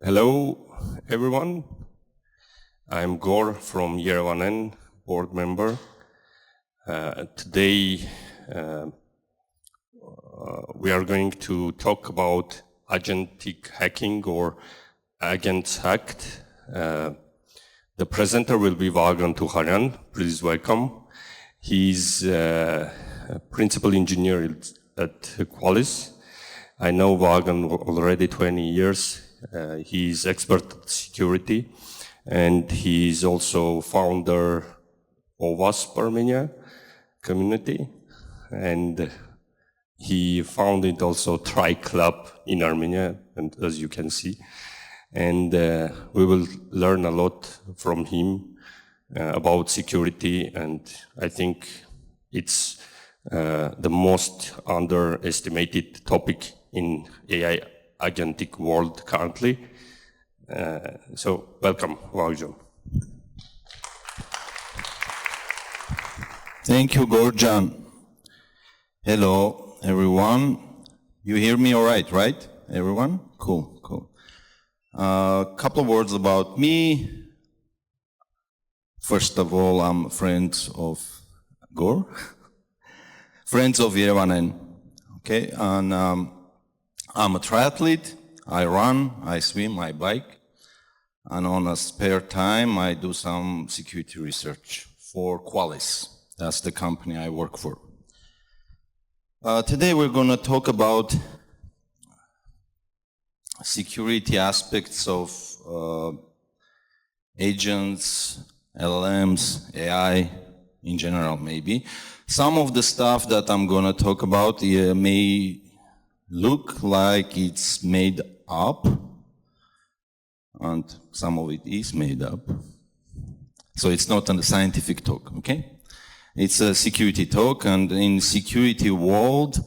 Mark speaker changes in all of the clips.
Speaker 1: Hello, everyone. I'm Gor from Yerevan, board member. Today, we are going to talk about agentic hacking or agents hacked. The presenter will be Vaagn Toukharian. Please welcome. He's a principal engineer at Qualys. I know Vaagn already 20 years. He's expert at security, and he's also founder of WASP Armenia community, and he founded also Tri Club in Armenia, and as you can see, and we will learn a lot from him about security, and I think it's the most underestimated topic in AI agentic world currently. So welcome, Vaagn.
Speaker 2: Thank you, Gorjan. Hello, everyone. You hear me all right, everyone? Cool. A couple of words about me. First of all, I'm friends of Gor, friends of Yerevan, okay? And I'm a triathlete. I run, I swim, I bike. And on a spare time, I do some security research for Qualys. That's the company I work for. Today we're going to talk about security aspects of agents, LLMs, AI in general maybe. Some of the stuff that I'm going to talk about may look like it's made up, and some of it is made up. So it's not a scientific talk, okay? It's a security talk, and in security world,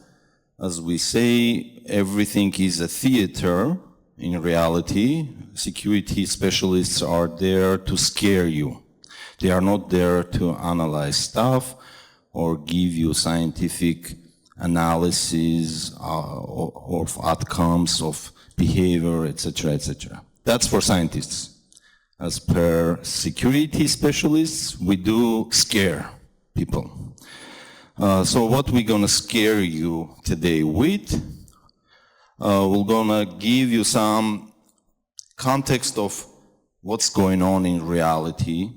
Speaker 2: as we say, everything is a theater. In reality, security specialists are there to scare you. They are not there to analyze stuff or give you scientific analysis of outcomes of behavior, etc., etc. That's for scientists. As per security specialists, we do scare people. So what we're going to scare you today with, we're going to give you some context of what's going on in reality.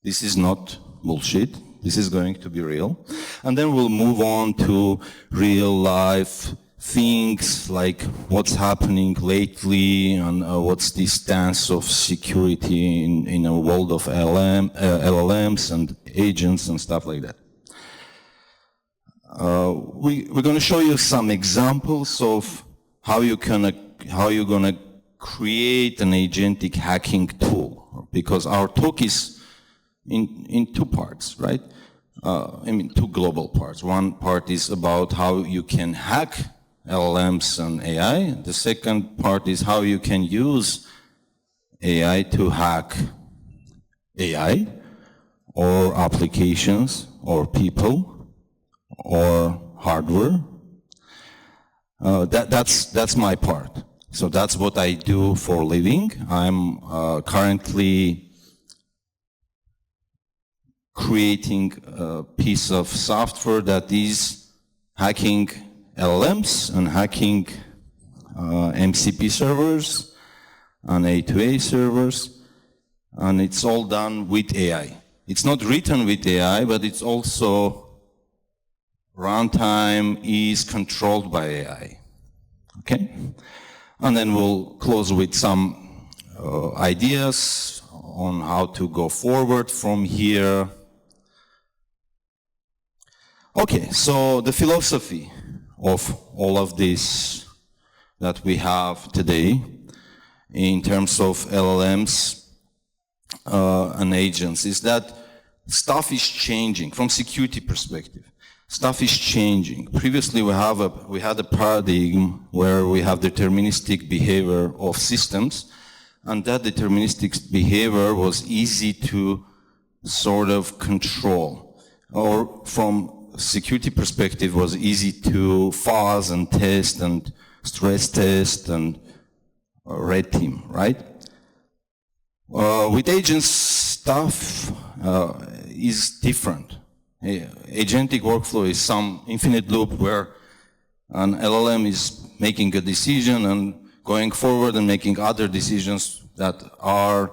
Speaker 2: This is not bullshit. This is going to be real. And then we'll move on to real life things like what's happening lately and what's the stance of security in a world of LLMs and agents and stuff like that. We're going to show you some examples of how you're going to create an agentic hacking tool, because our talk is in two parts, right? Two global parts. One part is about how you can hack LLMs and AI. The second part is how you can use AI to hack AI or applications or people or hardware. That's my part. So that's what I do for a living. I'm currently creating a piece of software that is hacking LLMs and hacking MCP servers and A2A servers, and it's all done with AI. It's not written with AI, but it's also runtime is controlled by AI. Okay? And then we'll close with some ideas on how to go forward from here. Okay, so the philosophy of all of this that we have today in terms of LLMs and agents is that stuff is changing from security perspective. Stuff is changing. Previously we had a paradigm where we have deterministic behavior of systems, and that deterministic behavior was easy to sort of control, or from security perspective was easy to fuzz and test and stress test and red team, right? With agents, stuff is different. Agentic workflow is some infinite loop where an LLM is making a decision and going forward and making other decisions that are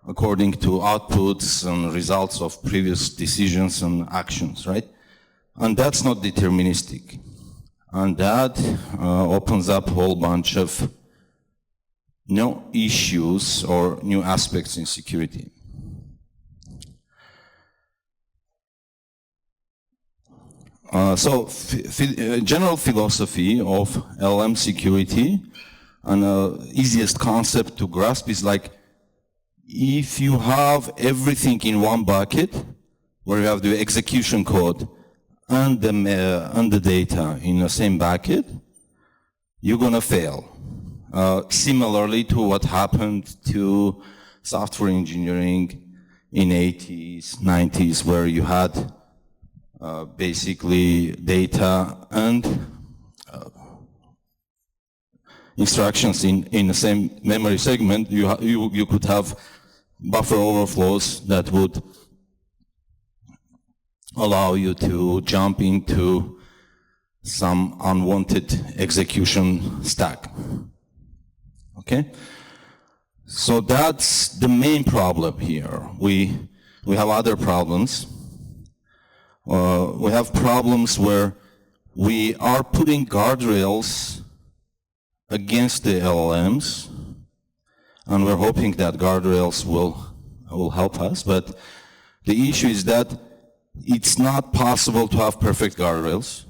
Speaker 2: according to outputs and results of previous decisions and actions, right? And that's not deterministic. And that opens up a whole bunch of new issues or new aspects in security. So general philosophy of LLM security, and easiest concept to grasp is like, if you have everything in one bucket, where you have the execution code and the data in the same bucket, you're gonna fail. Similarly to what happened to software engineering in 80s, 90s, where you had basically data and instructions in the same memory segment. You could have buffer overflows that would allow you to jump into some unwanted execution stack. Okay? So that's the main problem here. We have other problems. We have problems where we are putting guardrails against the LLMs, and we're hoping that guardrails will help us, but the issue is that it's not possible to have perfect guardrails,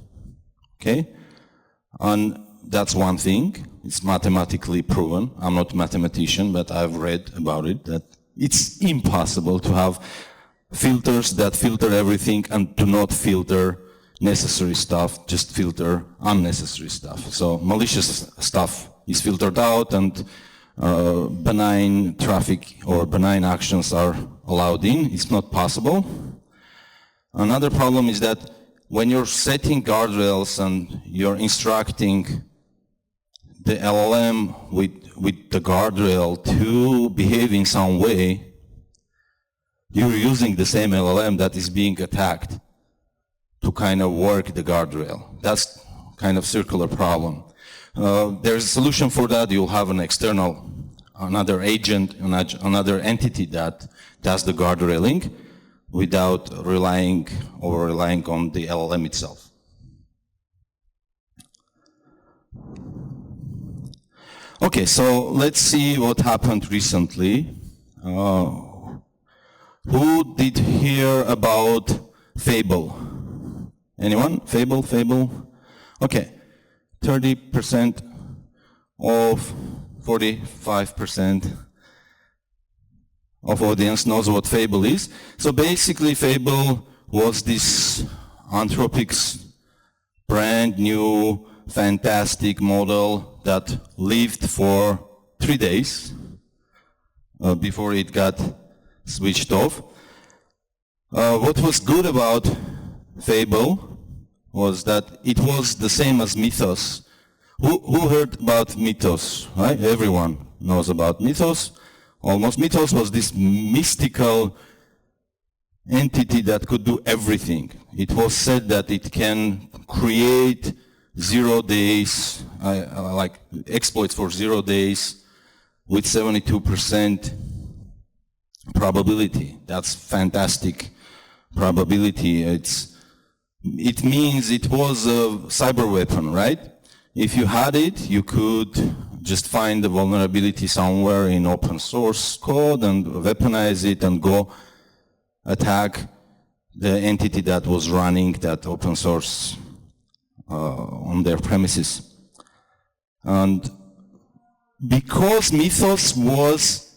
Speaker 2: okay? And that's one thing. It's mathematically proven. I'm not a mathematician, but I've read about it, that it's impossible to have filters that filter everything and do not filter necessary stuff, just filter unnecessary stuff. So malicious stuff is filtered out, and benign traffic or benign actions are allowed in. It's not possible. Another problem is that when you're setting guardrails and you're instructing the LLM with the guardrail to behave in some way, you're using the same LLM that is being attacked to kind of work the guardrail. That's kind of circular problem. There's a solution for that. You'll have an external, another agent, another entity that does the guardrailing without relying on the LLM itself. Okay, so let's see what happened recently. Who did hear about Fable? Anyone? Fable? Okay. 30% of 45% of audience knows what Fable is. So basically Fable was this Anthropic's brand new fantastic model that lived for 3 days before it got switched off. What was good about Fable was that it was the same as Mythos. Who heard about Mythos, right? Everyone knows about Mythos. Almost. Mythos was this mystical entity that could do everything. It was said that it can create 0 days, like exploits for 0 days with 72% probability. That's fantastic probability. It means it was a cyber weapon, right? If you had it, you could just find the vulnerability somewhere in open source code and weaponize it and go attack the entity that was running that open source on their premises. And because Mythos was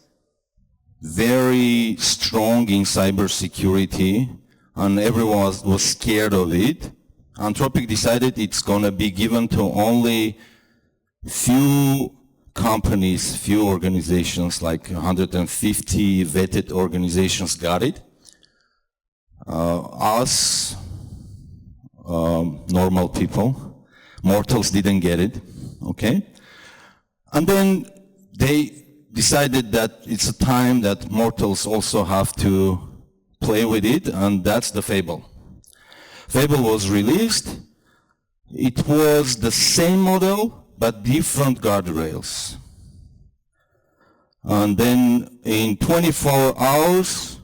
Speaker 2: very strong in cybersecurity and everyone was scared of it, Anthropic decided it's going to be given to only few companies, few organizations, like 150 vetted organizations got it. Us, normal people, mortals didn't get it, okay? And then they decided that it's a time that mortals also have to play with it, and that's the Fable. Fable was released. It was the same model, but different guardrails. And then in 24 hours,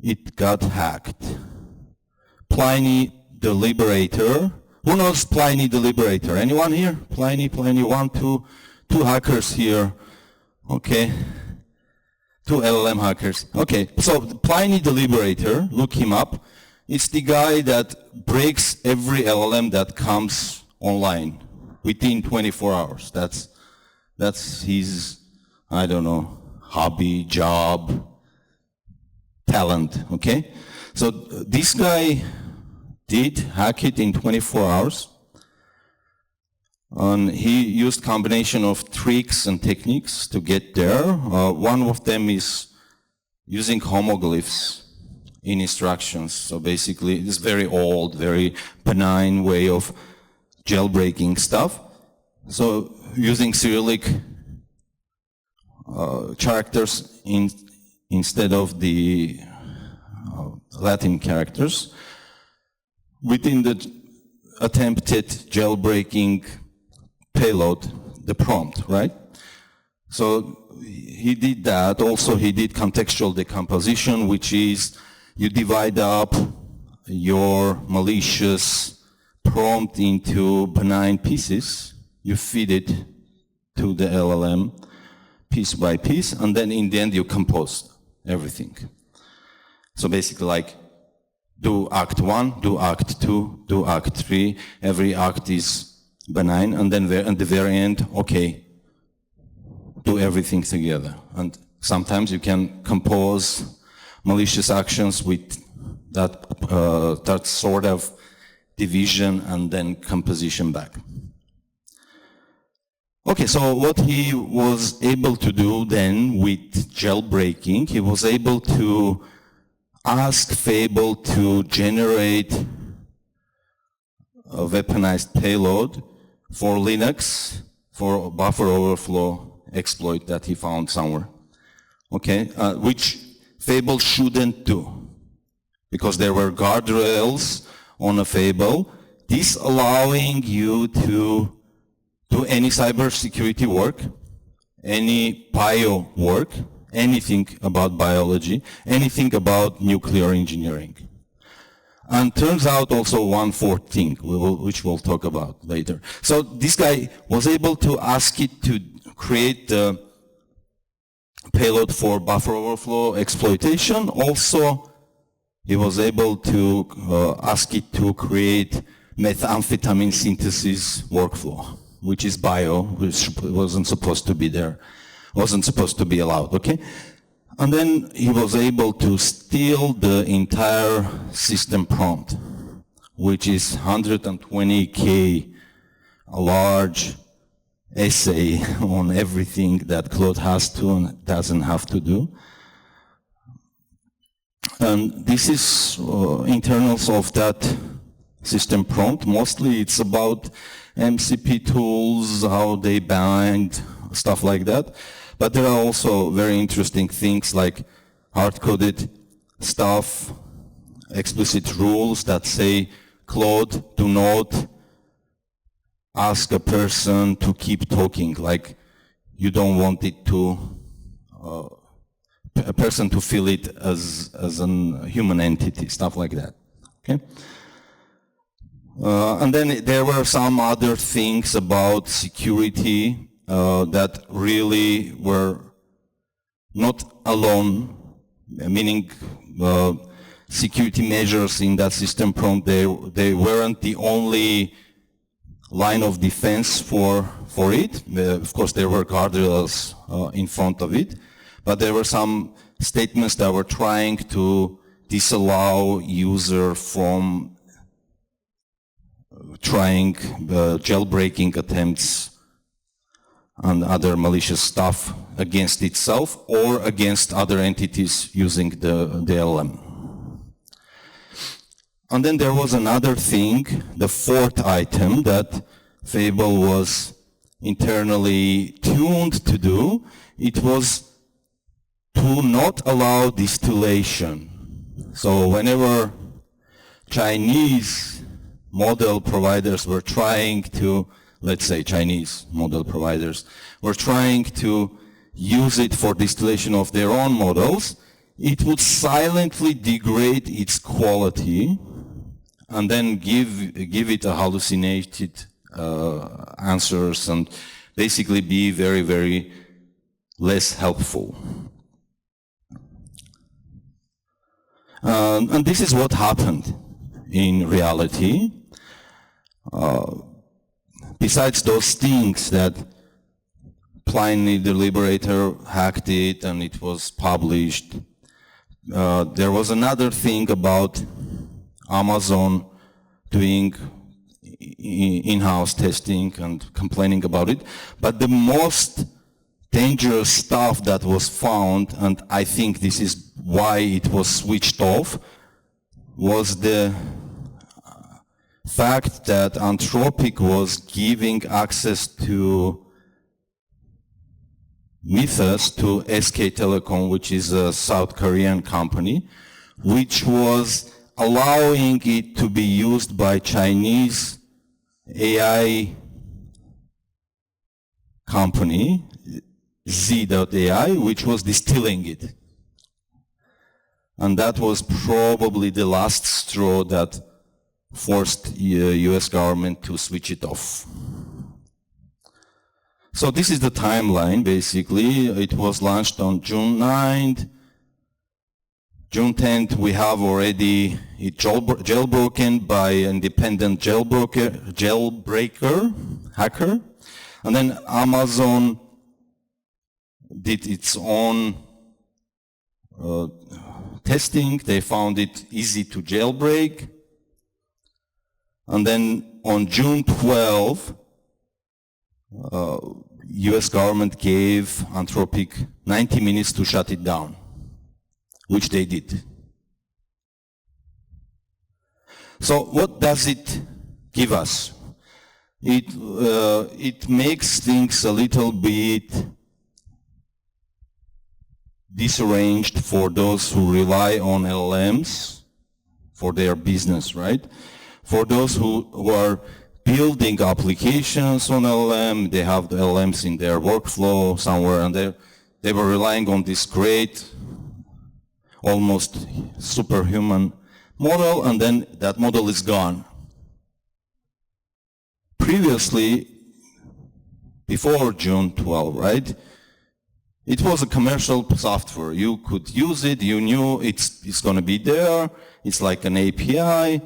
Speaker 2: it got hacked. Pliny the Liberator. Who knows Pliny the Liberator? Anyone here? Pliny, one, two hackers here. Okay. 2 LLM hackers. Okay, so Pliny the Liberator, look him up. It's the guy that breaks every LLM that comes online within 24 hours. That's his, I don't know, hobby, job, talent, okay? So this guy did hack it in 24 hours. And he used combination of tricks and techniques to get there. One of them is using homoglyphs in instructions. So basically, it's very old, very benign way of jailbreaking stuff. So using Cyrillic characters instead of the Latin characters within the attempted jailbreaking payload, the prompt, right? So he did that. Also, he did contextual decomposition, which is you divide up your malicious prompt into benign pieces. You feed it to the LLM piece by piece, and then in the end you compose everything. So basically like do act 1, do act 2, do act 3. Every act is benign, and then at the very end, okay, do everything together. And sometimes you can compose malicious actions with that sort of division and then composition back. Okay, so what he was able to do then with jailbreaking, he was able to ask Fable to generate a weaponized payload for Linux, for buffer overflow exploit that he found somewhere, okay, which Fable shouldn't do, because there were guardrails on a Fable disallowing you to do any cybersecurity work, any bio work, anything about biology, anything about nuclear engineering. And turns out also one fourth thing, which we'll talk about later. So this guy was able to ask it to create the payload for buffer overflow exploitation. Also, he was able to ask it to create methamphetamine synthesis workflow, which is bio, which wasn't supposed to be there, wasn't supposed to be allowed, okay? And then he was able to steal the entire system prompt, which is 120K, a large essay on everything that Claude has to and doesn't have to do. And this is internals of that system prompt. Mostly it's about MCP tools, how they bind, stuff like that. But there are also very interesting things like hard-coded stuff, explicit rules that say, Claude, do not ask a person to keep talking, like you don't want it to, a person to feel it as a human entity, stuff like that, okay? And then there were some other things about security that really were not alone, meaning security measures in that system prompt, they weren't the only line of defense for it. Of course, there were guardrails in front of it, but there were some statements that were trying to disallow user from trying jailbreaking attempts and other malicious stuff against itself or against other entities using the LLM. And then there was another thing, the fourth item that Fable was internally tuned to do, it was to not allow distillation. So whenever Chinese model providers were trying to, let's say Chinese model providers, were trying to use it for distillation of their own models, it would silently degrade its quality and then give it a hallucinated answers and basically be very, very less helpful. And this is what happened in reality. Besides those things that Pliny the Liberator hacked it and it was published, there was another thing about Amazon doing in-house testing and complaining about it. But the most dangerous stuff that was found, and I think this is why it was switched off, was the fact that Anthropic was giving access to Mythos to SK Telecom, which is a South Korean company, which was allowing it to be used by Chinese AI company, Z.AI, which was distilling it. And that was probably the last straw that forced US government to switch it off. So this is the timeline, basically. It was launched on June 9th. June 10th, we have already it jailbroken by independent jailbreaker, hacker. And then Amazon did its own testing. They found it easy to jailbreak. And then on June 12th, US government gave Anthropic 90 minutes to shut it down, which they did. So what does it give us? It makes things a little bit disarranged for those who rely on LLMs for their business, right? For those who are building applications on LLM, they have the LLMs in their workflow somewhere, and they were relying on this great, almost superhuman model, and then that model is gone. Previously, before June 12, right, it was a commercial software. You could use it, you knew it's going to be there, it's like an API,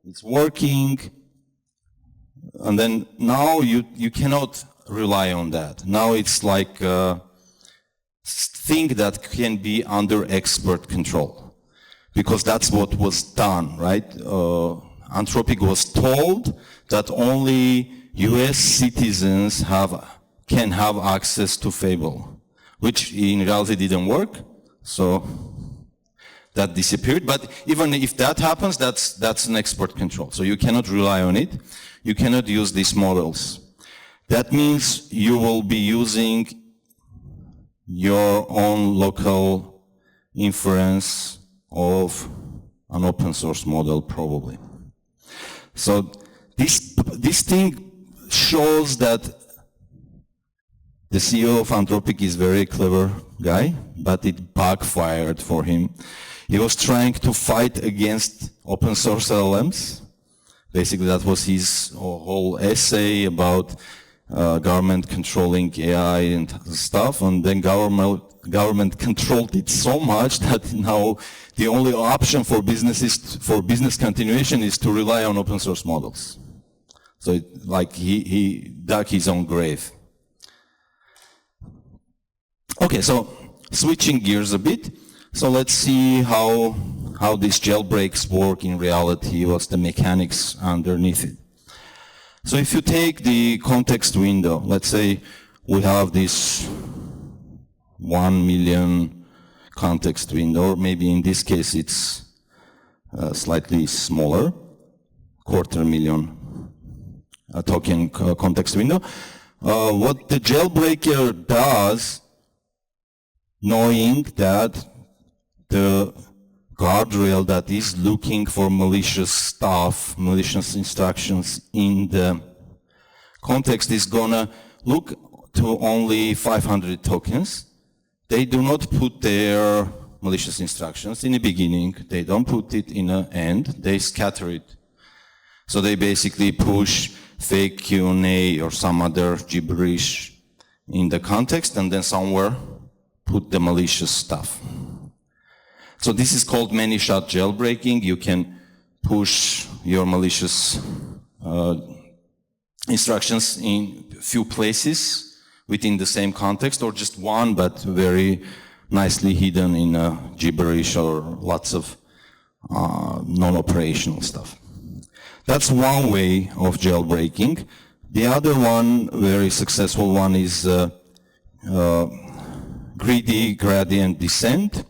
Speaker 2: it's working, and then now you cannot rely on that. Now it's like a thing that can be under expert control, because that's what was done, right? Anthropic was told that only US citizens can have access to Fable, which in reality didn't work, so that disappeared. But even if that happens, that's an expert control, so you cannot rely on it. You cannot use these models. That means you will be using your own local inference of an open source model, probably. So this thing shows that the CEO of Anthropic is a very clever guy, but it backfired for him. He was trying to fight against open source LLMs. Basically, that was his whole essay about government controlling AI and stuff, and then government controlled it so much that now the only option for business continuation is to rely on open source models. So he dug his own grave. Okay, so switching gears a bit. So let's see how these jailbreaks work in reality, what's the mechanics underneath it. So if you take the context window, let's say we have this 1 million context window, or maybe in this case it's slightly smaller, 250,000 token context window. What the jailbreaker does, knowing that the guardrail that is looking for malicious stuff, malicious instructions in the context is gonna look to only 500 tokens. They do not put their malicious instructions in the beginning. They don't put it in the end. They scatter it. So they basically push fake Q&A or some other gibberish in the context and then somewhere put the malicious stuff. So this is called many-shot jailbreaking. You can push your malicious instructions in few places within the same context, or just one, but very nicely hidden in gibberish or lots of non-operational stuff. That's one way of jailbreaking. The other one, very successful one, is greedy gradient descent,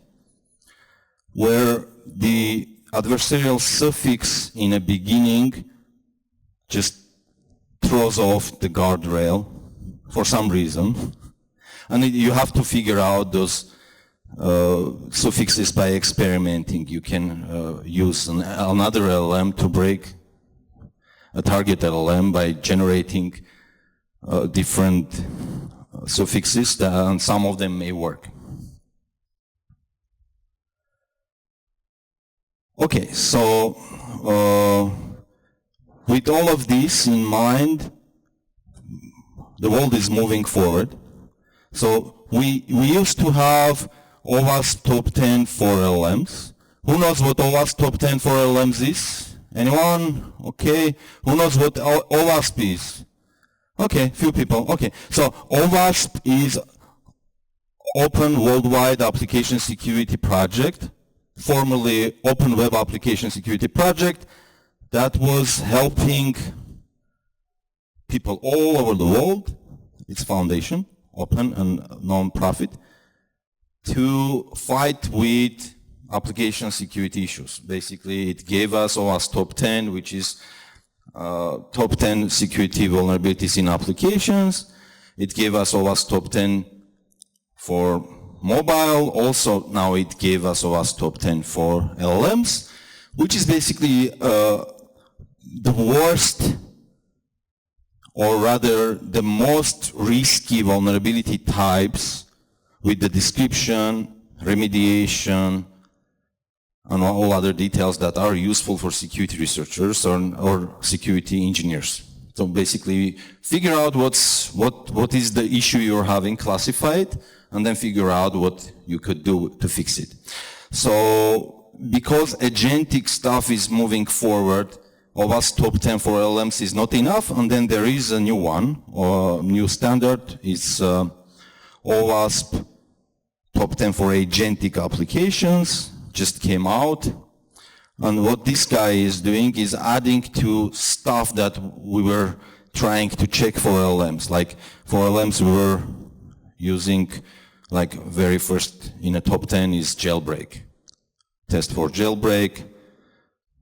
Speaker 2: where the adversarial suffix in a beginning just throws off the guardrail for some reason. And you have to figure out those suffixes by experimenting. You can use another LLM to break a target LLM by generating different suffixes, and some of them may work. Okay, so with all of this in mind, the world is moving forward. So we used to have OWASP top 10 for LLMs. Who knows what OWASP top 10 for LLMs is? Anyone? Okay. Who knows what OWASP is? Okay, few people. Okay, so OWASP is Open Worldwide Application Security Project, formerly Open Web Application Security Project, that was helping people all over the world, its foundation, open and non-profit, to fight with application security issues. Basically, it gave us OWASP top 10, which is top 10 security vulnerabilities in applications. It gave us OWASP top 10 for mobile. Also, now it gave us OWASP top 10 for LLMs, which is basically the worst, or rather the most risky vulnerability types with the description, remediation, and all other details that are useful for security researchers or security engineers. So basically, figure out what is the issue you're having, classify it, and then figure out what you could do to fix it. So because agentic stuff is moving forward, OWASP top 10 for LLMs is not enough, and then there is a new one, or new standard. It's OWASP top 10 for agentic applications, just came out. And what this guy is doing is adding to stuff that we were trying to check for LLMs. Like for LLMs we were using, like very first in a top 10 is jailbreak. Test for jailbreak,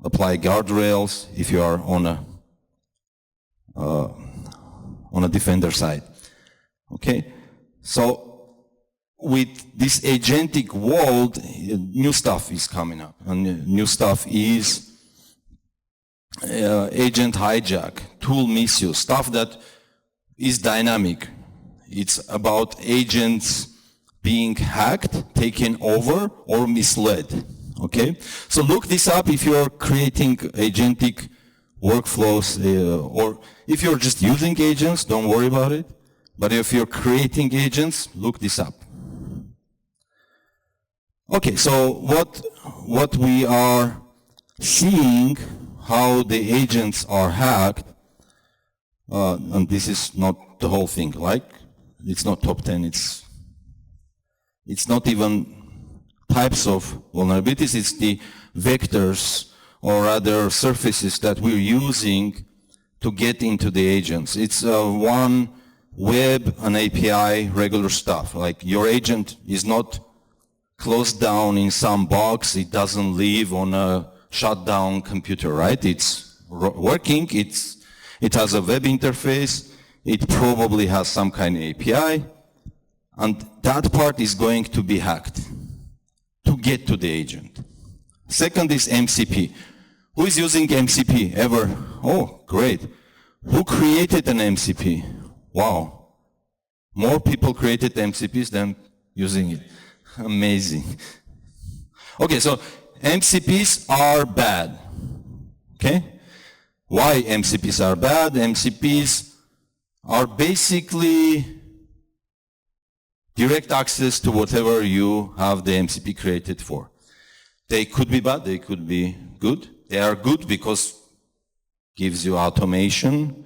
Speaker 2: apply guardrails if you are on a defender side. Okay, so with this agentic world, new stuff is coming up, and new stuff is agent hijack, tool misuse, stuff that is dynamic. It's about agents being hacked, taken over, or misled. Okay, so look this up if you're creating agentic workflows, or if you're just using agents, don't worry about it. But if you're creating agents, look this up. Okay, so what we are seeing, how the agents are hacked, and this is not the whole thing, like, it's not top 10, it's not even types of vulnerabilities, it's the vectors or other surfaces that we're using to get into the agents. It's one web, an API, regular stuff. Like your agent is not closed down in some box, it doesn't live on a shut down computer, right? It's working, it has a web interface, it probably has some kind of API, and that part is going to be hacked to get to the agent. Second is MCP. Who is using MCP ever? Oh, great. Who created an MCP? Wow. More people created MCPs than using it. Amazing. Okay, so MCPs are bad. Okay? Why MCPs are bad? MCPs are basically direct access to whatever you have the MCP created for. They could be bad, they could be good. They are good because gives you automation.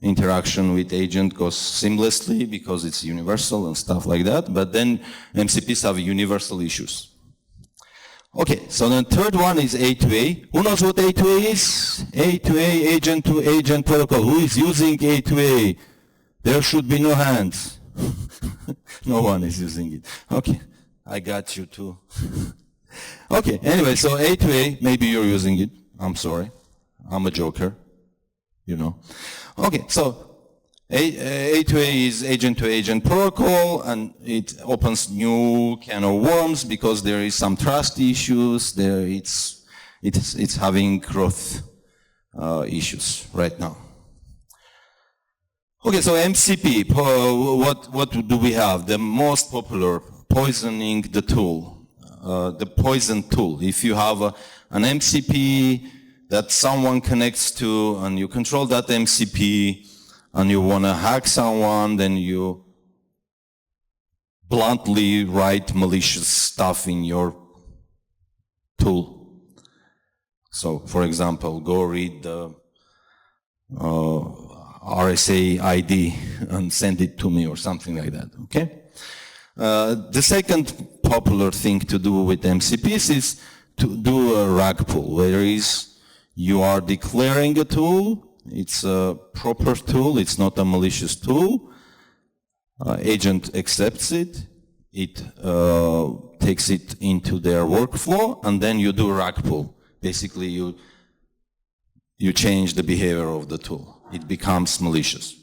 Speaker 2: Interaction with agent goes seamlessly because it's universal and stuff like that. But then MCPs have universal issues. Okay, so the third one is A2A. Who knows what A2A is? A2A, agent-to-agent protocol. Who is using A2A? There should be no hands. No one is using it. Okay, I got you too. Okay, anyway, so A2A, maybe you're using it. I'm sorry. I'm a joker, you know. Okay, so A2A is agent-to-agent protocol, and it opens new can of worms because there is some trust issues. There, it's having growth issues right now. Okay, so MCP. What do we have? The most popular, poisoning the tool, the poison tool. If you have an MCP that someone connects to, and you control that MCP, and you want to hack someone, then you bluntly write malicious stuff in your tool. So, for example, go read the RSA ID and send it to me or something like that, okay? The second popular thing to do with MCPs is to do a rag pull, where you are declaring a tool. It's a proper tool, it's not a malicious tool. Agent accepts it, it takes it into their workflow, and then you do rag pull. Basically, you change the behavior of the tool. It becomes malicious.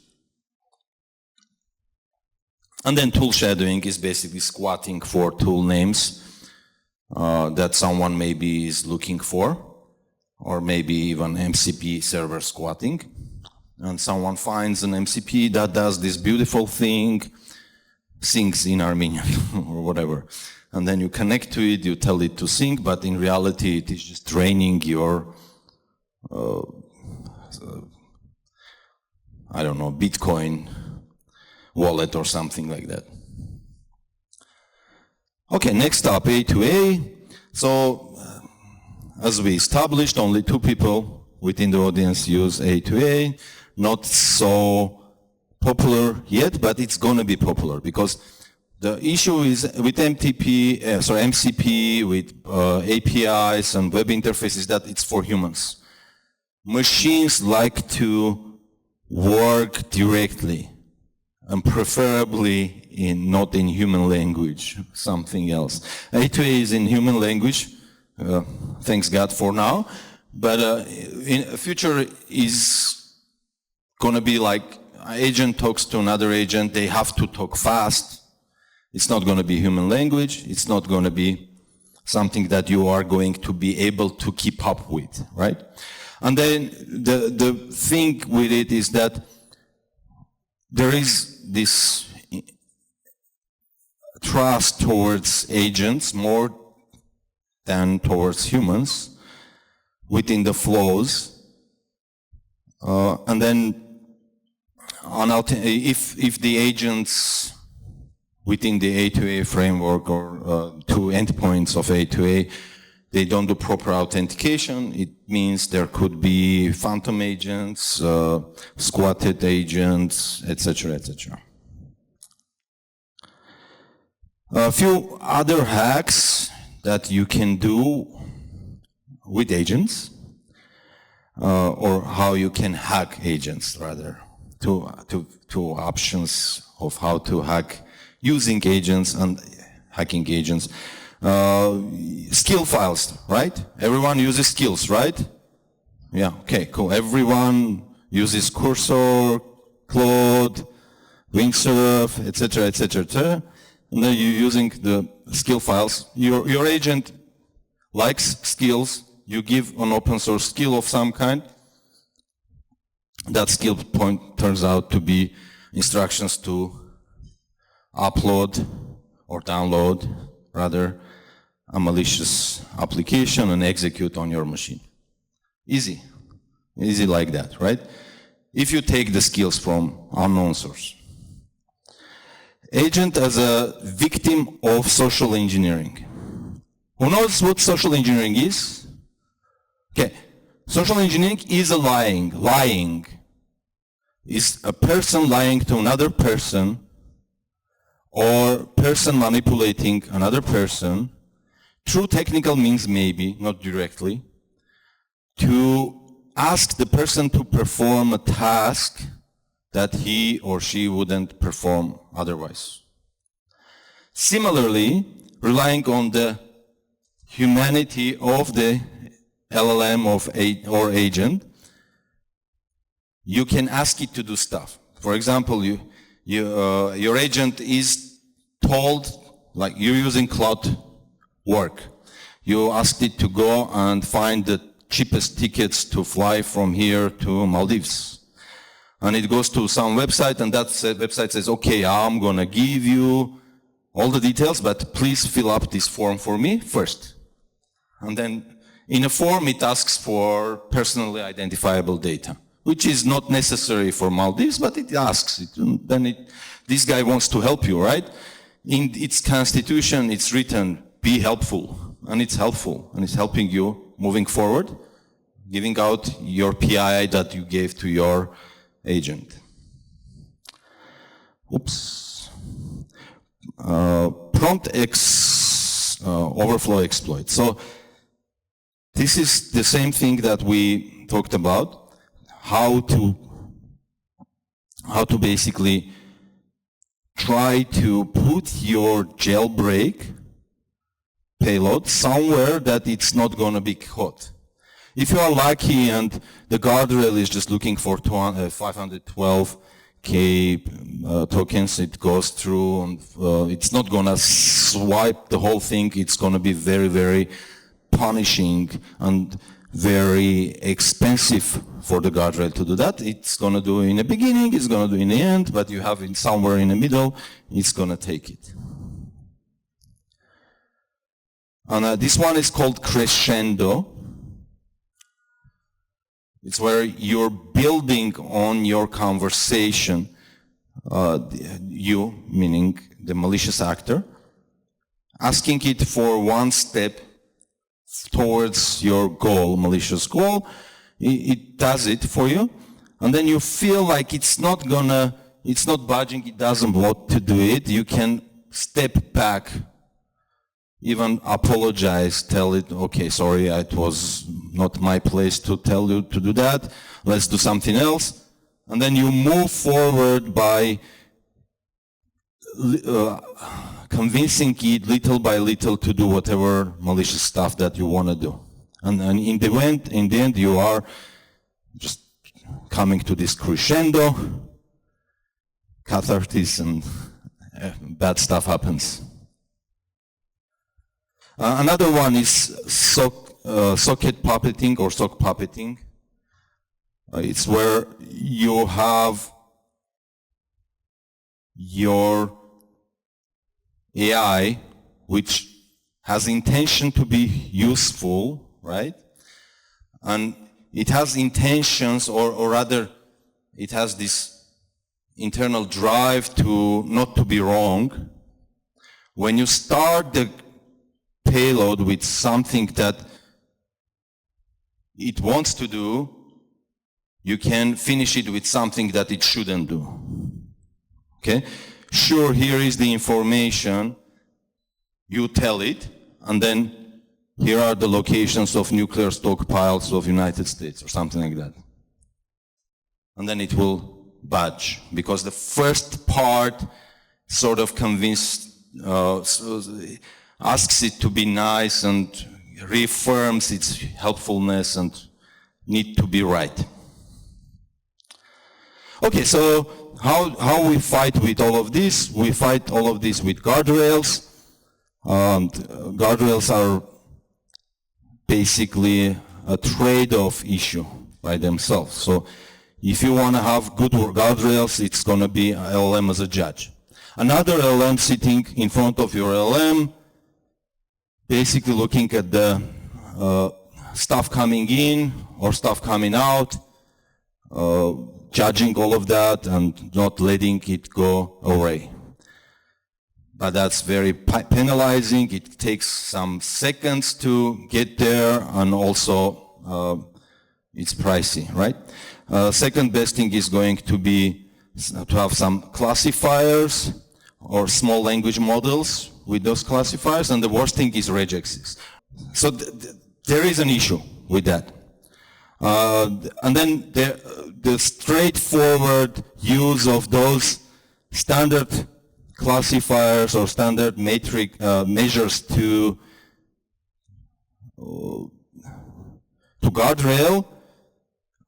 Speaker 2: And then tool shadowing is basically squatting for tool names that someone maybe is looking for, or maybe even MCP server squatting. And someone finds an MCP that does this beautiful thing, sings in Armenian or whatever. And then you connect to it, you tell it to sing, but in reality it is just draining your, I don't know, Bitcoin wallet or something like that. Okay, next up, A2A. So, as we established, only 2 people within the audience use A2A. Not so popular yet, but it's going to be popular because the issue is with MCP, with APIs and web interfaces, that it's for humans. Machines like to work directly, and preferably not in human language, something else. A2A is in human language. Thanks God for now, but in the future is going to be like an agent talks to another agent. They have to talk fast. It's not going to be human language. It's not going to be something that you are going to be able to keep up with, right? And then the thing with it is that there is this trust towards agents more than towards humans within the flows. And then if the agents within the A2A framework or 2 endpoints of A2A, they don't do proper authentication, it means there could be phantom agents, squatted agents, etc., etc. A few other hacks that you can do with agents, or how you can hack agents, rather. Two options of how to hack using agents and hacking agents. Skill files, right? Everyone uses skills, right? Yeah, okay, cool. Everyone uses cursor, Claude, Wingsurf, etc., etc., etc. And then you're using the skill files. Your agent likes skills. You give an open source skill of some kind. That skill point turns out to be instructions to upload or download, rather, a malicious application and execute on your machine. Easy. Easy like that, right? If you take the skills from unknown source. Agent as a victim of social engineering. Who knows what social engineering is? Okay. Social engineering is a lying. Lying is a person lying to another person or person manipulating another person through technical means, maybe, not directly, to ask the person to perform a task that he or she wouldn't perform otherwise. Similarly, relying on the humanity of the LLM or agent, you can ask it to do stuff. For example, your agent is told, like you're using Cloud Work. You asked it to go and find the cheapest tickets to fly from here to Maldives. And it goes to some website, and that website says, okay, I'm gonna give you all the details, but please fill up this form for me first. And then in a form, it asks for personally identifiable data, which is not necessary for Maldives, but it asks it. And then this guy wants to help you, right? In its constitution, it's written, be helpful. And it's helpful, and it's helping you moving forward, giving out your PII that you gave to your agent. Oops. Prompt overflow exploit. So this is the same thing that we talked about, how to basically try to put your jailbreak payload somewhere that it's not going to be caught. If you are lucky and the guardrail is just looking for 512K tokens, it goes through and it's not going to swipe the whole thing. It's going to be very, very punishing and very expensive for the guardrail to do that. It's going to do in the beginning, it's going to do in the end, but you have it somewhere in the middle, it's going to take it. And this one is called crescendo. It's where you're building on your conversation, you, meaning the malicious actor, asking it for one step towards your goal, malicious goal. It does it for you, and then you feel like it's not budging, it doesn't want to do it. You can step back, even apologize, tell it, okay, sorry, it was not my place to tell you to do that, let's do something else. And then you move forward by convincing it little by little to do whatever malicious stuff that you want to do. And in the end, you are just coming to this crescendo, catharsis, and bad stuff happens. Another one is socket puppeting or sock puppeting. It's where you have your AI, which has intention to be useful, right? And it has intentions, or rather, it has this internal drive to not to be wrong. When you start the payload with something that it wants to do, you can finish it with something that it shouldn't do. Okay? Sure, here is the information. You tell it, and then here are the locations of nuclear stockpiles of United States, or something like that. And then it will budge, because the first part sort of asks it to be nice and reaffirms its helpfulness and need to be right. Okay, so how we fight with all of this? We fight all of this with guardrails. Guardrails are basically a trade-off issue by themselves. So if you want to have good guardrails, it's going to be LLM as a judge. Another LLM sitting in front of your LLM, basically looking at the stuff coming in or stuff coming out, judging all of that and not letting it go away. But that's very penalizing. It takes some seconds to get there, and also it's pricey, right? Second best thing is going to be to have some classifiers or small language models with those classifiers, and the worst thing is regexes. So there is an issue with that. And then the straightforward use of those standard classifiers or standard metric measures to guardrail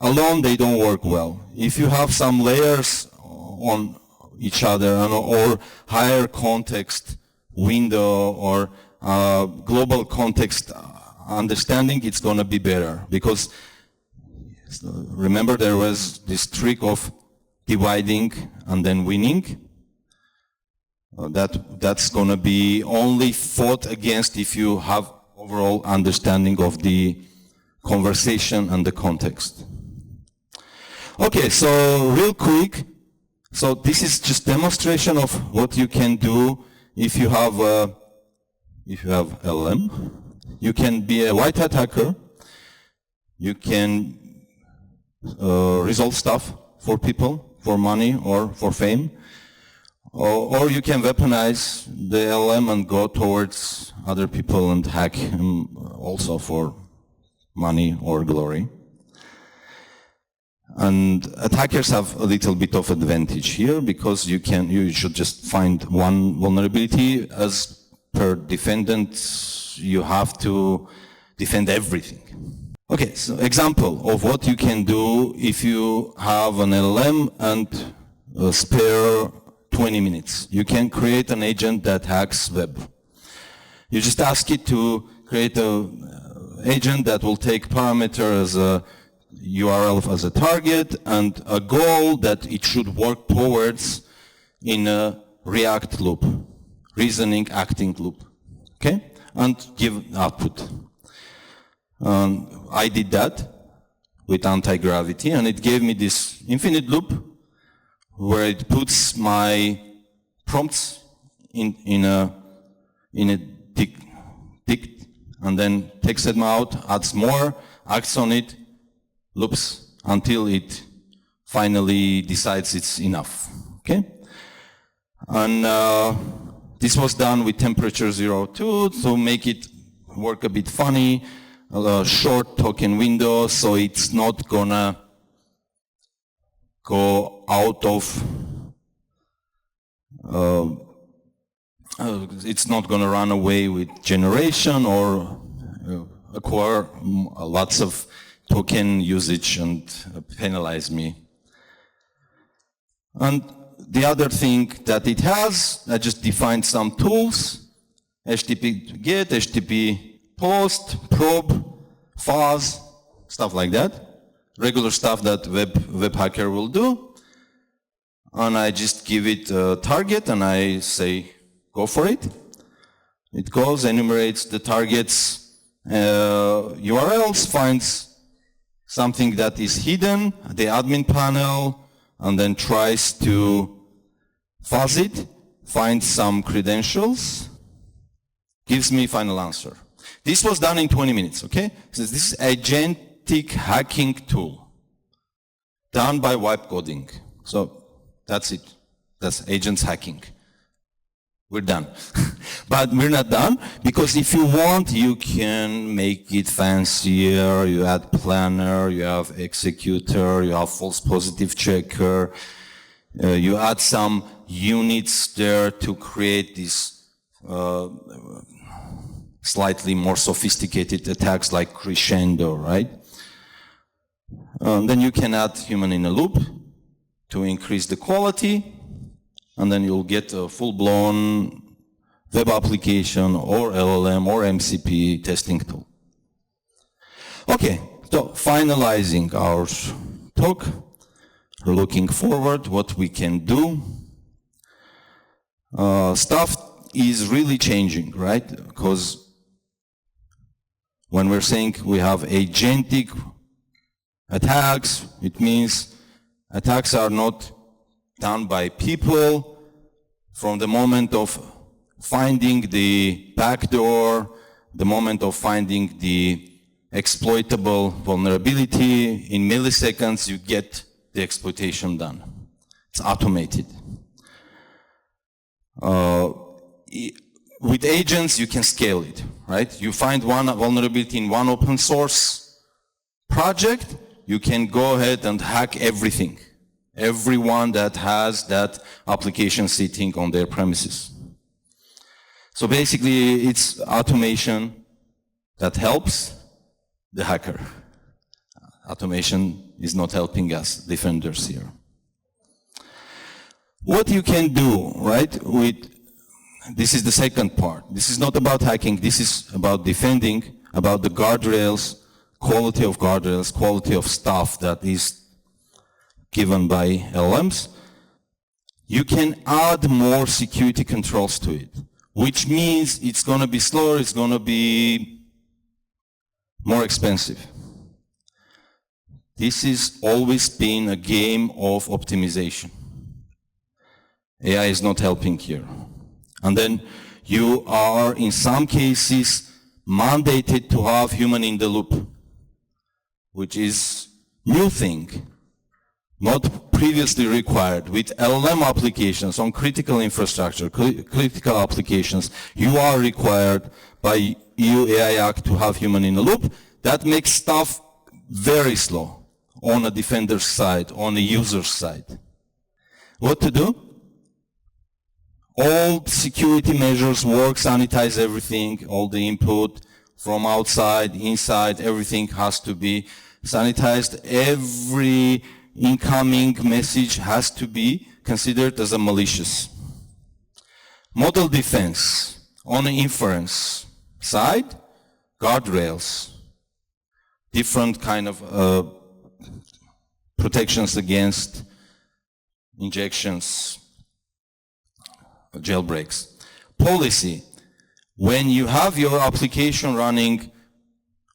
Speaker 2: alone, they don't work well. If you have some layers on each other or higher context window or global context understanding, it's going to be better. Because remember, there was this trick of dividing and then winning. That's going to be only fought against if you have overall understanding of the conversation and the context. Okay, so real quick, so this is just demonstration of what you can do if you have LLM. You can be a white hat hacker. You can resolve stuff for people, for money or for fame. Or you can weaponize the LLM and go towards other people and hack him also for money or glory. And attackers have a little bit of advantage here because you should just find one vulnerability. As per defendant, you have to defend everything. Okay, so example of what you can do if you have an LLM and spare 20 minutes. You can create an agent that hacks web. You just ask it to create an agent that will take parameter as a URL as a target and a goal that it should work towards in a React loop, reasoning acting loop, okay? And give output. I did that with anti-gravity, and it gave me this infinite loop where it puts my prompts in a tick, and then takes them out, adds more, acts on it, loops until it finally decides it's enough. Okay, and this was done with temperature 0.2 to make it work a bit funny, a short token window, so it's not gonna go out of, it's not going to run away with generation or acquire lots of token usage and penalize me. And the other thing that it has, I just defined some tools, HTTP GET, HTTP POST, probe, fuzz, stuff like that. Regular stuff that web hacker will do, and I just give it a target and I say go for it. It goes, enumerates the target's URLs, finds something that is hidden, the admin panel, and then tries to fuzz it, finds some credentials, gives me final answer. This was done in 20 minutes, okay? So this is agentic hacking tool done by wipe coding. So that's it. That's agents hacking. We're done. But we're not done, because if you want, you can make it fancier. You add planner, you have executor, you have false positive checker. You add some units there to create these slightly more sophisticated attacks like crescendo, right? Then you can add human in a loop, to increase the quality, and then you'll get a full-blown web application or LLM or MCP testing tool. Okay, so finalizing our talk, looking forward, what we can do. Stuff is really changing, right? Because when we're saying we have agentic attacks, it means attacks are not done by people from the moment of finding the backdoor, the moment of finding the exploitable vulnerability. In milliseconds, you get the exploitation done. It's automated. With agents, you can scale it, right? You find one vulnerability in one open source project, you can go ahead and hack everything. Everyone that has that application sitting on their premises. So basically, it's automation that helps the hacker. Automation is not helping us defenders here. What you can do, right, this is the second part. This is not about hacking, this is about defending, about the guardrails, quality of stuff that is given by LLMs. You can add more security controls to it, which means it's going to be slower, it's going to be more expensive. This has always been a game of optimization. AI is not helping here. And then you are, in some cases, mandated to have human in the loop, which is new thing, not previously required. With LLM applications on critical infrastructure, critical applications, you are required by EU AI Act to have human in the loop. That makes stuff very slow on a defender's side, on a user's side. What to do? All security measures work, sanitize everything, all the input from outside, inside, everything has to be sanitized. Every incoming message has to be considered as a malicious. Model defense on the inference side, guardrails, different kind of protections against injections, jailbreaks. Policy, when you have your application running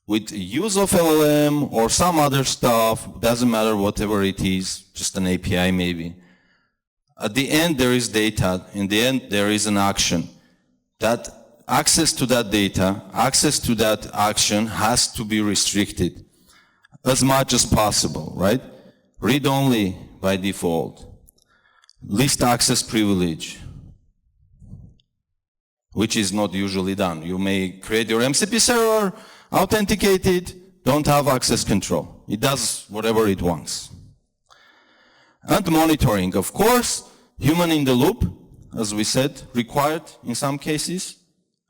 Speaker 2: with use of LLM or some other stuff, doesn't matter whatever it is, just an API maybe. At the end there is data, in the end there is an action. That access to that data, access to that action has to be restricted as much as possible, right? Read only by default. Least access privilege, which is not usually done. You may create your MCP server, authenticate it, don't have access control. It does whatever it wants. And monitoring, of course, human in the loop, as we said, required in some cases,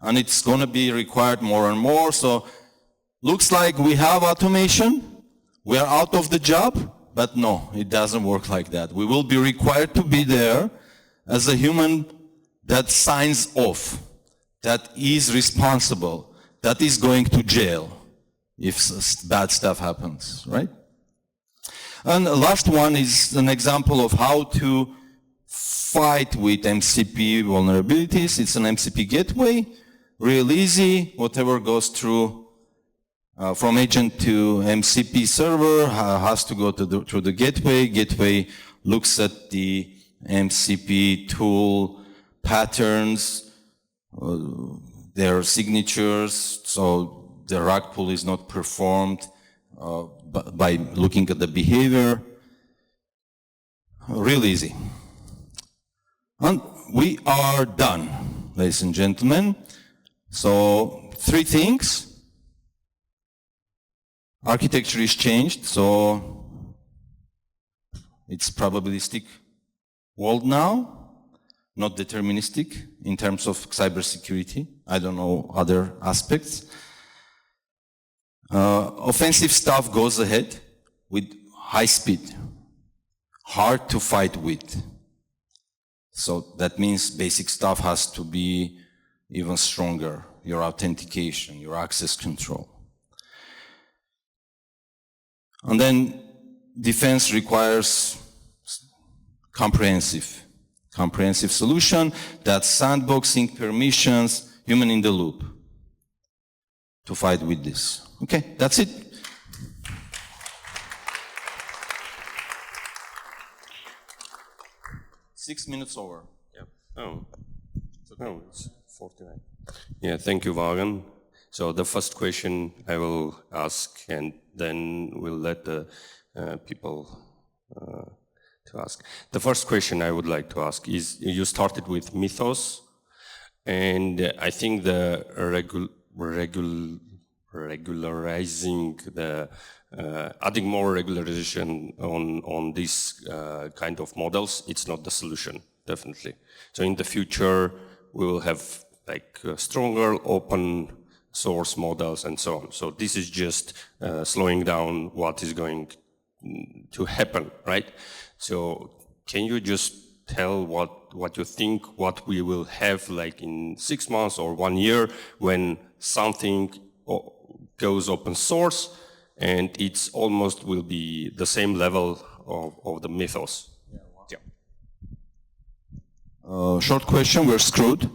Speaker 2: and it's going to be required more and more. So looks like we have automation, we are out of the job, but no, it doesn't work like that. We will be required to be there as a human that signs off, that is responsible, that is going to jail if bad stuff happens, right? And the last one is an example of how to fight with MCP vulnerabilities. It's an MCP gateway, real easy, whatever goes through from agent to MCP server has to go through the gateway. Gateway looks at the MCP tool patterns, their signatures, so the rug pull is not performed by looking at the behavior. Real easy. And we are done, ladies and gentlemen. So 3 things. Architecture is changed, so it's probabilistic world now, not deterministic in terms of cybersecurity. I don't know other aspects. Offensive stuff goes ahead with high speed. hard to fight with. So that means basic stuff has to be even stronger. Your authentication, your access control. And then defense requires comprehensive solution, that's sandboxing, permissions, human in the loop to fight with this. Okay, that's it. Six minutes over.
Speaker 1: Yeah. Oh, no, it's 49. Yeah, thank you, Vaagn. So the first question I will ask, and then we'll let the people to ask. The first question I would like to ask is, you started with mythos, and I think the regularizing the adding more regularization on this kind of models, it's not the solution, definitely. So in the future, we will have like stronger open source models and so on. So this is just slowing down what is going to happen, right? So can you just tell what you think, what we will have like in 6 months or 1 year when something goes open source and it's almost will be the same level of the mythos? Yeah.
Speaker 2: Short question, we're screwed,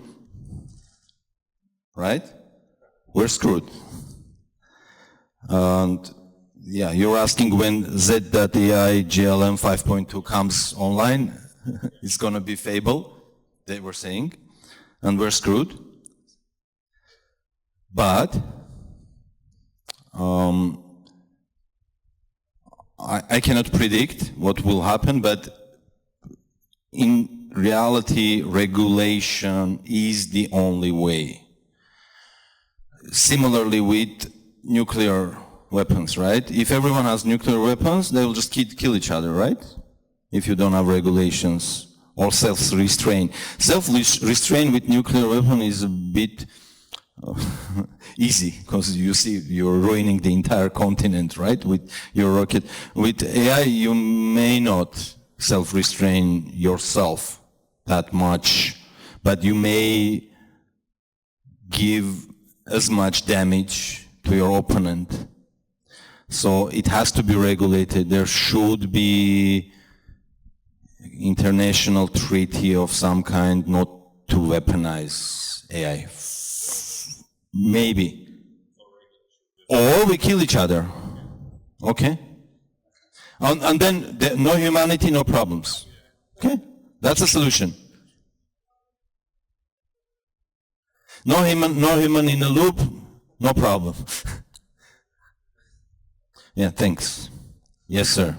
Speaker 2: right? We're screwed. And yeah, you're asking when Z.AI GLM 5.2 comes online, it's going to be Fable, they were saying, and we're screwed. But I cannot predict what will happen, but in reality, regulation is the only way. Similarly with nuclear weapons, right? If everyone has nuclear weapons, they will just kill each other, right? If you don't have regulations or self-restraint. Self-restraint with nuclear weapon is a bit easy, because you see you're ruining the entire continent, right? With your rocket. With AI, you may not self-restrain yourself that much, but you may give as much damage to your opponent. So it has to be regulated. There should be international treaty of some kind not to weaponize AI. Maybe. Or we kill each other. Okay? And then no humanity, no problems. Okay? That's a solution. No human in the loop, no problem. Yeah, thanks. Yes, sir.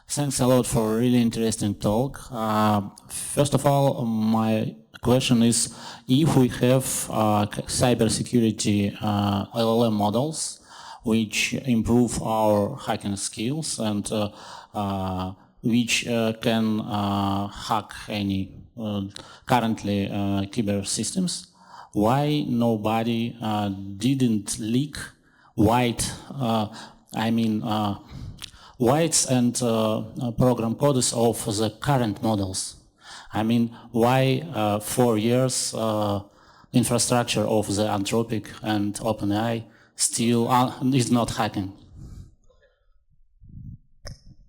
Speaker 3: Thanks a lot for a really interesting talk. First of all, my question is, if we have cybersecurity LLM models which improve our hacking skills and which can hack any currently cyber systems, why nobody didn't leak whites and program codes of the current models? I mean, why 4 years infrastructure of the Anthropic and OpenAI still is not hacking?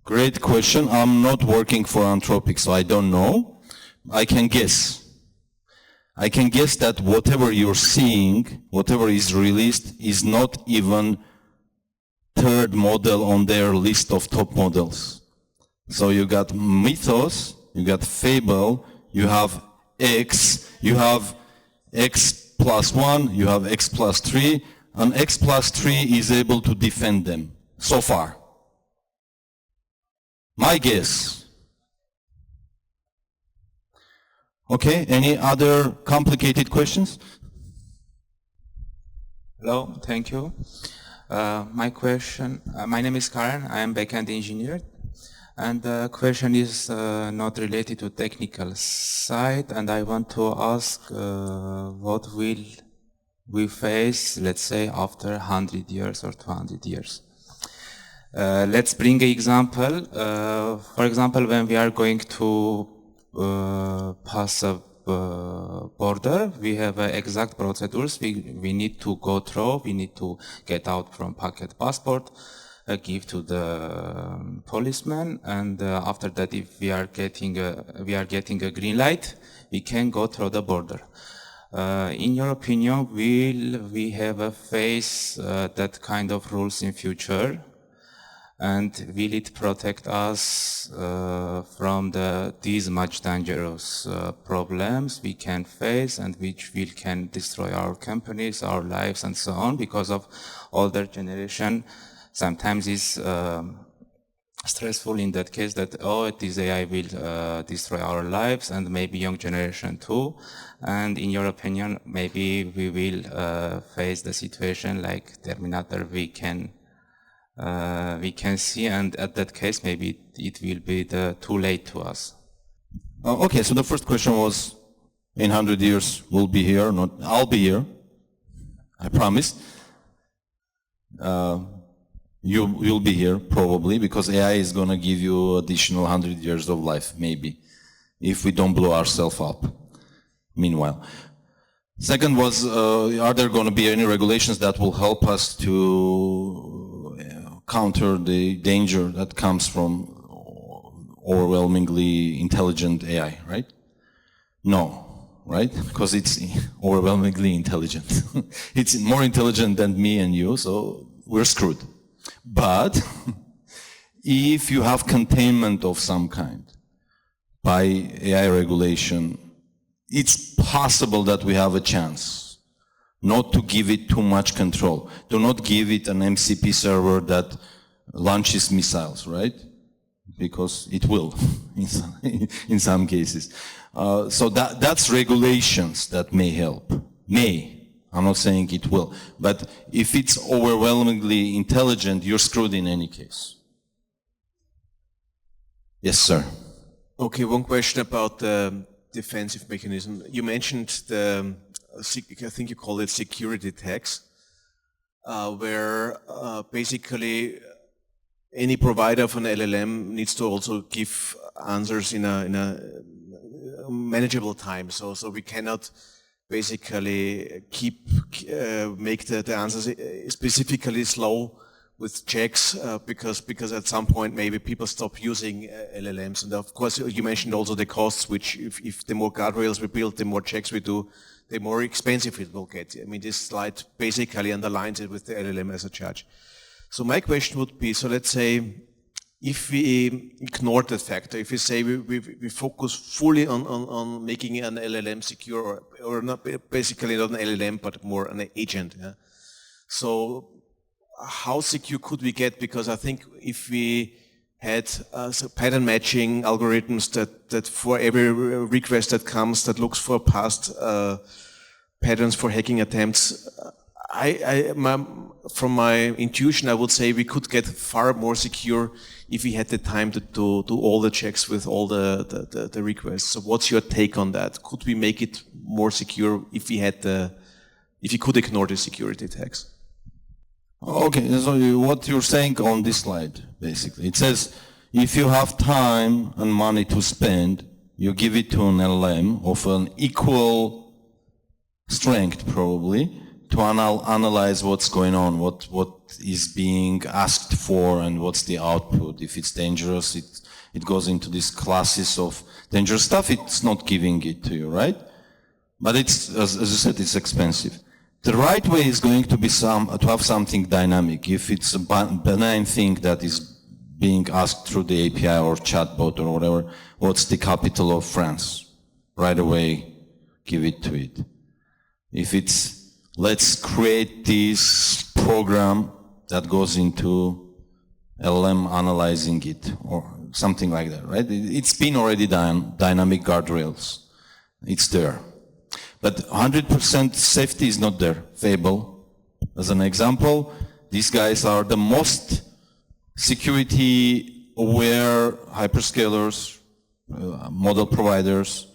Speaker 2: Great question. I'm not working for Anthropic, so I don't know. I can guess. I can guess that whatever you're seeing, whatever is released, is not even third model on their list of top models. So you got Mythos, you got Fable, you have X, you have X plus 1, you have X plus 3, and X plus 3 is able to defend them, so far. My guess. Okay, any other complicated questions?
Speaker 4: Hello, thank you. My name is Karen, I am backend engineer, and the question is not related to technical side, and I want to ask what will we face, let's say, after 100 years or 200 years. Let's bring an example. For example, when we are going to pass a border, we have exact procedures we need to go through. We need to get out from pocket passport, give to the policeman, and after that, if we are getting a green light, we can go through the border. In your opinion, will we have a face that kind of rules in future? And will it protect us from these much dangerous problems we can face and which can destroy our companies, our lives, and so on? Because of older generation, sometimes is stressful in that case that, oh, this AI will destroy our lives, and maybe young generation too. And in your opinion, maybe we will face the situation like Terminator we can see, and at that case, maybe it will be too late to us.
Speaker 2: Okay, so the first question was, in 100 years, we'll be here, not I'll be here, I promise. You'll be here, probably, because AI is going to give you additional 100 years of life, maybe, if we don't blow ourselves up, meanwhile. Second was, are there going to be any regulations that will help us to counter the danger that comes from overwhelmingly intelligent AI, right? No, right? Because it's overwhelmingly intelligent. It's more intelligent than me and you, so we're screwed. But if you have containment of some kind by AI regulation, it's possible that we have a chance not to give it too much control. Do not give it an MCP server that launches missiles, right? Because it will, in some cases. So that's regulations that may help. May. I'm not saying it will. But if it's overwhelmingly intelligent, you're screwed in any case. Yes, sir.
Speaker 5: Okay, one question about the defensive mechanism. You mentioned I think you call it security tags, where basically any provider of an LLM needs to also give answers in a manageable time. So we cannot basically make the answers specifically slow with checks because at some point maybe people stop using LLMs. And of course you mentioned also the costs, which if the more guardrails we build, the more checks we do, the more expensive it will get. I mean, this slide basically underlines it with the LLM as a charge. So my question would be, so let's say if we ignore that factor, if we say we focus fully on making an LLM secure, or not basically not an LLM, but more an agent. Yeah? So how secure could we get? Because I think if we had pattern matching algorithms that for every request that comes that looks for past patterns for hacking attempts, from my intuition, I would say we could get far more secure if we had the time to do all the checks with all the requests. So what's your take on that? Could we make it more secure if we could ignore the security tags?
Speaker 2: Okay, so what you're saying on this slide, basically, it says if you have time and money to spend, you give it to an LLM of an equal strength, probably, to analyze what's going on, what is being asked for, and what's the output. If it's dangerous, it goes into these classes of dangerous stuff. It's not giving it to you, right? But it's, as you said, it's expensive. The right way is going to be to have something dynamic. If it's a benign thing that is being asked through the API or chatbot or whatever, what's the capital of France? Right away, give it to it. If it's, let's create this program that goes into LLM analyzing it, or something like that, right? It's been already done, dynamic guardrails. It's there. But 100% safety is not there. Fable, as an example, these guys are the most security-aware hyperscalers, model providers.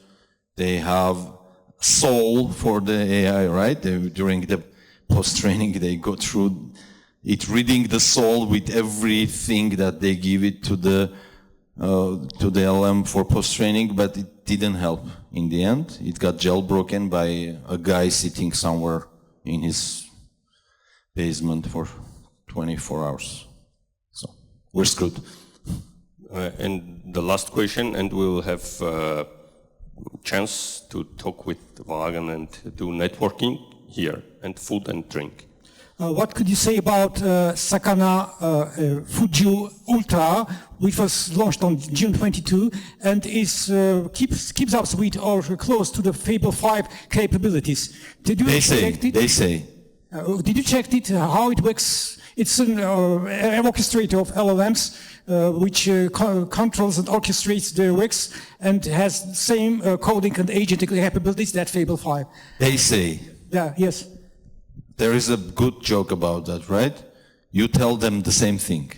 Speaker 2: They have soul for the AI, right? During the post-training, they go through It reading the soul with everything that they give it to the LM for post-training, but it didn't help in the end. It got jailbroken by a guy sitting somewhere in his basement for 24 hours. So we're screwed.
Speaker 1: And the last question, and we'll have a chance to talk with Vaagn and do networking here, and food and drink.
Speaker 6: What could you say about Sakana Fuju Ultra, which was launched on June 22 and is keeps up with or close to the Fable 5 capabilities? Did you check it?
Speaker 2: They say.
Speaker 6: Did you check it? How it works? It's an orchestrator of LLMs which controls and orchestrates their works and has the same coding and agentic capabilities that Fable 5.
Speaker 2: They say.
Speaker 6: Yeah. Yes.
Speaker 2: There is a good joke about that, right? You tell them the same thing.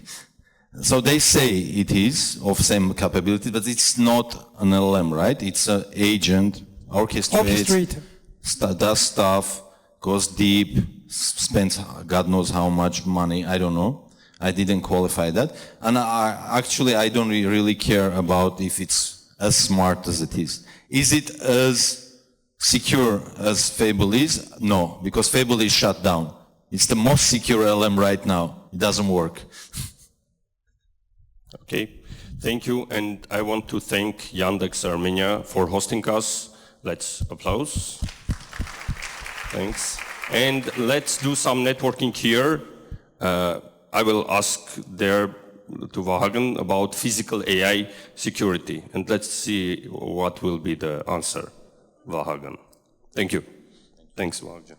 Speaker 2: So they say it is of same capability, but it's not an LLM, right? It's an agent, orchestrates, does stuff, goes deep, spends God knows how much money, I don't know. I didn't qualify that. And I don't really care about if it's as smart as it is. Is it as secure as Fable is? No, because Fable is shut down. It's the most secure LM right now. It doesn't work.
Speaker 1: Okay, thank you. And I want to thank Yandex Armenia for hosting us. Let's applause. Thanks. And let's do some networking here. I will ask there to Vaagn about physical AI security. And let's see what will be the answer. Vaagn. Thank you. Thanks, Vaagn.